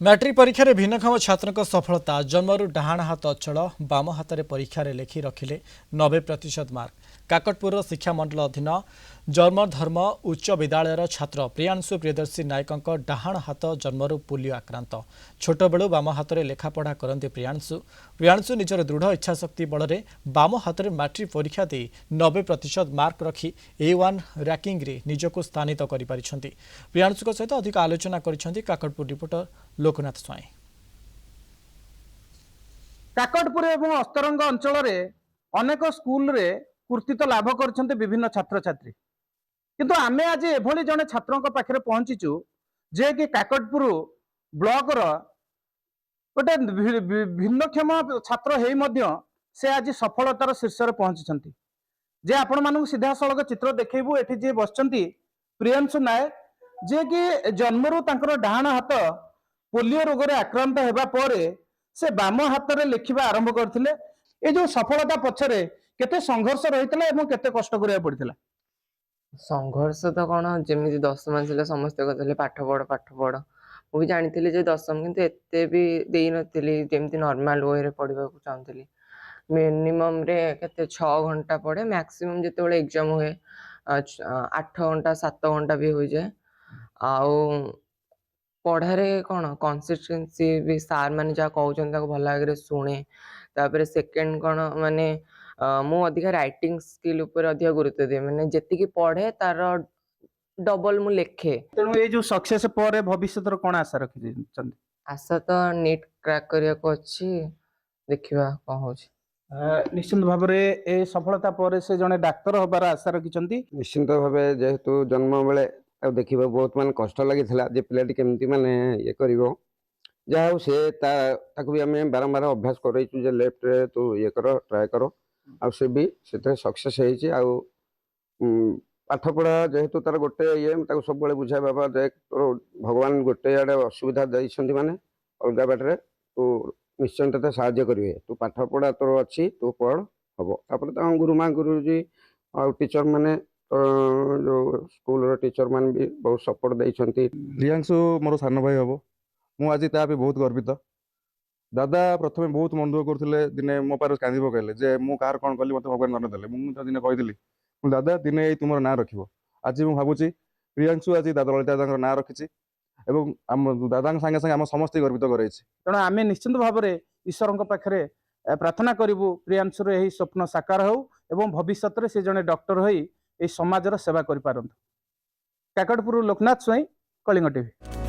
Matric परीक्षा रे भिन्नक्षम छात्र सफलता जन्मरू डाहाण हाथ अचल बाम हाथ में परीक्षा रे लेखि रखिले 90% मार्क। काकटपुर शिक्षा मंडल अधीन जन्म धर्म उच्च विद्यालय छात्र प्रियांशु प्रियदर्शी नायक डाहाण हाथ जन्मरू पोलियो आक्रांत। छोट बेलू बाम हाथ में लेखापढ़ा करते प्रियांशु निजर दृढ़ इच्छाशक्ति बल में बाम हाथ में मैट्रिक परीक्षा दे 90% मार्क रखी A1 रैंकिंग रे निजको स्थानित कर प्रियांशु सहित अधिक आलोचना कर काकटपुर रिपोर्टर लोकनाथ स्वाई। काकटपुर एवं अस्तरंग अंचल अनेक स्कूल रे कृतित्व लाभ करछन्ते विभिन्न छात्र छात्री, किंतु आमे आज एभली जने छात्रों पाखे पहुंचीचु जे कि काकटपुर ब्लॉक रो गोटे भिन्नक्षम छात्र हेई मध्य से आज सफलतार शीर्ष रे पहुंचीछन्ति। जे आपण मानक सीधा सड़क चित्र देखैबु एठी जे बसचन्ति प्रियांशु नायक जे कि जन्मरू तांकर डाहाण हाथ पोलियो रोग रे आक्रांत हेबा परे से बाम हाथ रे लिखिबा आरंभ करथिले। ए जो सफलता पछरे केते संघर्ष रहितला एवं केते कष्ट करिया पड़ितला? संघर्ष तो कौन जमी 10 मास समस्ते कहते पाठ पढ़ मुझे जानी जे 10वीं किंतु एते भी दे नथिली जेमती नॉर्मल वे रे पढ़ा चाहूली। मिनिमम रे केते 6 घंटा पढ़े, मैक्सिमम जिते एग्जाम हुए 8 घंटा 7 घंटा भी हो जाए। आउ पढ़ारे कौन कंसिस्टेंसी भी सार माने जा कहउछन ताको भल भागे शुणे। तापर सेकेंड कौन माने मु अधिक राइटिंग स्किल ऊपर अधिक गुरुत्व दिए, माने जेतिकी पढ़े तार डबल मु लेखे। तेणु ये जो सक्सेस पर भविष्य कोन आशा रखि छन? आशा तो नीट क्रैक करिया को अछि, देखिबा कोन होछि। निश्चित भाव में ए सफलता पर से जने डाक्टर होबार आशा रखि छन्ती। निश्चित भाव जेहेतु जन्म बेले देखा बहुत मान कष्ट लगी जे पिलाटी केमती माने ये करिवो, जा हो से ताकू भी आम बारंबार अभ्यास करइछु जे लेफ्ट रे तू ये कर ट्राए करो आ से भी से सक्सेस होइछि। आ पाठ पढ़ा जेहेतु तार गोटे ये सब बुझाए बाबा जे भगवान गोटे आड़े असुविधा देइछन्ति माने अलगा बाटरे तू निश्चय ते साहाय्य करिवे। तू पाठ पढ़ा तोर अच्छी तू पढ़ हम तापर गुरुमा गुरुजी और टीचर माने जो स्कूल टीचर मान भी बहुत सपोर्ट देइछन्ति। प्रियांशु मोर सान भाई हम, मु आज ता बहुत गर्वित। दादा प्रथम बहुत मन दुख करते दिने मो पार कांदी पकड़े जे मु कार कौन कली मत भगवान न देले। मुझे दिने कही दादा दिने तुम ना रख। आज मुझे भावुँ प्रियांशु आज दादा ललिता ना रखी दादा सागे सागे आम समस्त गर्वित कराई। तेणु आम निश्चित भाव में ईश्वर पाखे प्रार्थना करूँ प्रियांशुर यही स्वप्न साकार हो एवं भविष्य में से जड़े डॉक्टर हो समाजर सेवा कर। काकटपुर लोकनाथ स्वाई, कलिंग टीवी।